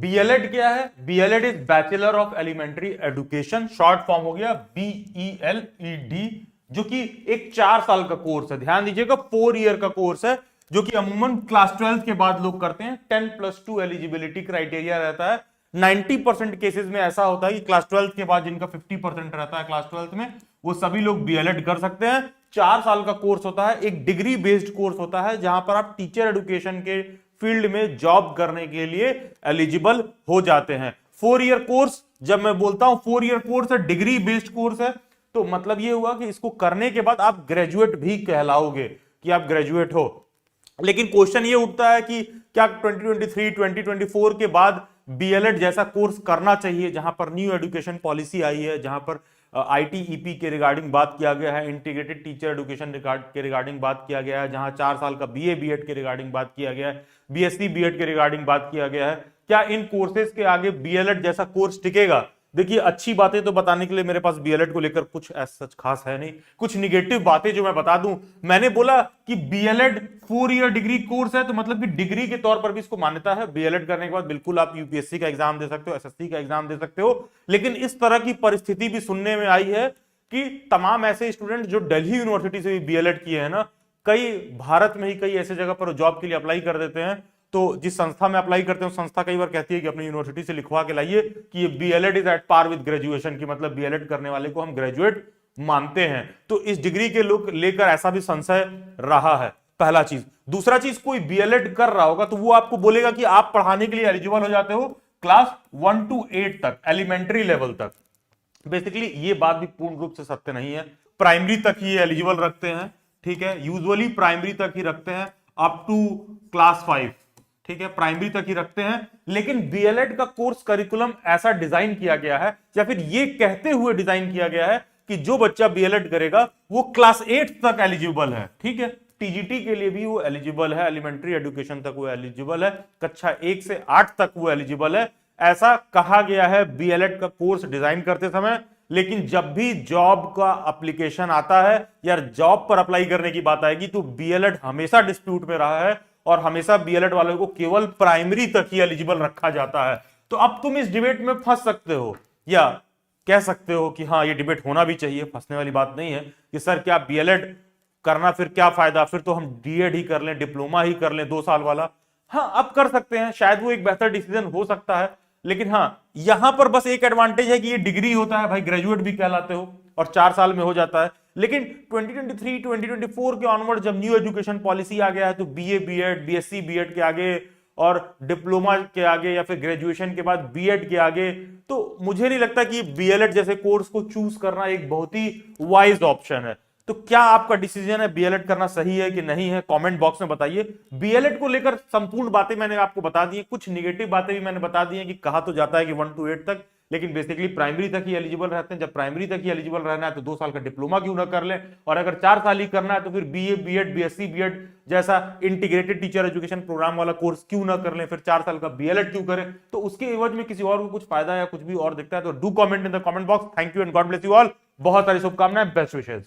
B.El.Ed क्या है? BElEd is bachelor of elementary education, short form हो गया BELED, जो कि एक 4 साल का कोर्स है। ध्यान दीजिएगा 4 ईयर का कोर्स है, जो कि अमूमन क्लास 12 के बाद लोग करते हैं। 10+2 एलिजिबिलिटी क्राइटेरिया रहता है। 90% केसेस में ऐसा होता है कि क्लास 12 के बाद जिनका 50% रहता है क्लास 12 में, वो सभी लोग बीएलएड कर सकते हैं। 4 साल का कोर्स होता है, एक डिग्री बेस्ड कोर्स होता है, जहां पर आप टीचर एजुकेशन के फील्ड में जॉब करने के लिए एलिजिबल हो जाते हैं। 4 ईयर कोर्स, जब मैं बोलता हूं 4 ईयर कोर्स है, डिग्री बेस्ड कोर्स है, तो मतलब ये हुआ कि इसको करने के बाद आप ग्रेजुएट भी कहलाओगे कि आप ग्रेजुएट हो। लेकिन क्वेश्चन ये उठता है कि क्या 2023 2024 के बाद बीएलएड जैसा कोर्स करना चाहिए, जहां पर न्यू एजुकेशन पॉलिसी आई है, जहां पर ITEP के रिगार्डिंग बात किया गया है, इंटीग्रेटेड टीचर एजुकेशन के रिगार्डिंग बात किया गया है, जहां 4 साल का BA BEd के रिगार्डिंग बात किया गया है, BSc BEd के रिगार्डिंग बात किया गया है। क्या इन कोर्सेज के आगे बीएलएड जैसा कोर्स टिकेगा? देखिए, अच्छी बातें तो बताने के लिए मेरे पास बीएलएड को लेकर कुछ सच खास है नहीं। कुछ निगेटिव बातें जो मैं बता दूं, मैंने बोला कि बीएलएड 4 ईयर डिग्री कोर्स है, तो मतलब कि डिग्री के तौर पर भी इसको मान्यता है। बीएलएड करने के बाद बिल्कुल आप यूपीएससी का एग्जाम दे सकते हो, एसएससी का एग्जाम दे सकते हो। लेकिन इस तरह की परिस्थिति भी सुनने में आई है कि तमाम ऐसे स्टूडेंट जो दिल्ली यूनिवर्सिटी से भी बीएलएड किए हैं ना, कई भारत में ही कई ऐसे जगह पर जॉब के लिए अप्लाई कर देते हैं, तो जिस संस्था में अप्लाई करते हैं संस्था कई बार कहती है कि अपनी यूनिवर्सिटी से लिखवा के लाइए कि ये BElEd is at par with graduation, की मतलब बीएलएड करने वाले को हम ग्रेजुएट मानते हैं। तो इस डिग्री के लोग लेकर ऐसा भी संशय रहा है, पहला चीज। दूसरा चीज, कोई बीएलएड कर रहा होगा तो वो आपको बोलेगा कि आप पढ़ाने के लिए एलिजिबल हो जाते हो क्लास 1 to 8 तक, एलिमेंट्री लेवल तक। बेसिकली ये बात भी पूर्ण रूप से सत्य नहीं है। प्राइमरी तक ही एलिजिबल रखते हैं, ठीक है, यूजुअली प्राइमरी तक ही रखते हैं, अप टू क्लास 5, ठीक है, प्राइमरी तक ही रखते हैं। लेकिन बीएलएड का कोर्स करिकुलम ऐसा डिजाइन किया गया है, या फिर ये कहते हुए डिजाइन किया गया है कि जो बच्चा बीएलएड करेगा वो क्लास 8 तक एलिजिबल है, ठीक है। टीजीटी के लिए भी वो एलिजिबल है, एलिमेंट्री एजुकेशन तक वो एलिजिबल है, कक्षा 1 से 8 तक वो एलिजिबल है, ऐसा कहा गया है बीएलएड का कोर्स डिजाइन करते समय। लेकिन जब भी जॉब का एप्लीकेशन आता है या जॉब पर अप्लाई करने की बात आएगी, तो बीएलएड हमेशा डिस्प्यूट में रहा है और हमेशा बीएलएड वालों को केवल प्राइमरी तक ही एलिजिबल रखा जाता है। तो अब तुम इस डिबेट में फंस सकते हो, या कह सकते हो कि हाँ ये डिबेट होना भी चाहिए, फंसने वाली बात नहीं है कि सर क्या बीएलएड करना फिर क्या फायदा, फिर तो हम डीएड ही कर लें, डिप्लोमा ही कर लें 2 साल वाला। हाँ, अब कर सकते हैं, शायद वो एक बेहतर डिसीजन हो सकता है। लेकिन हाँ, यहां पर बस एक एडवांटेज है कि ये डिग्री होता है भाई, ग्रेजुएट भी कहलाते हो और 4 साल में हो जाता है। लेकिन 2023 2024 के ऑनवर्ड जब न्यू एजुकेशन पॉलिसी आ गया है, तो बीए बीएड बीएससी बीएड के आगे और डिप्लोमा के आगे या फिर ग्रेजुएशन के बाद बीएड के आगे, तो मुझे नहीं लगता कि बीएलएड जैसे कोर्स को चूज करना एक बहुत ही वाइज ऑप्शन है। तो क्या आपका डिसीजन है बीएलएड करना सही है कि नहीं है, कमेंट बॉक्स में बताइए। बीएलएड को लेकर संपूर्ण बातें मैंने आपको बता दी, कुछ निगेटिव बातें भी मैंने बता दी हैं कि कहा तो जाता है कि 1 to 8 तक, लेकिन बेसिकली प्राइमरी तक ही एलिजिबल रहते हैं। जब प्राइमरी तक ही एलिजिबल रहना है तो 2 साल का डिप्लोमा क्यों ना कर लें, और अगर 4 साल ही करना है तो फिर बीए बीएड बीएससी बीएड जैसा इंटीग्रेटेड टीचर एजुकेशन प्रोग्राम वाला कोर्स क्यों ना कर लें, फिर 4 साल का बीएलएड क्यों करें। तो उसके एवज में किसी और को कुछ फायदा या कुछ भी और दिखता है तो do comment in the comment box. Thank you and God bless you all. बहुत सारी शुभकामनाएं, बेस्ट विशेष।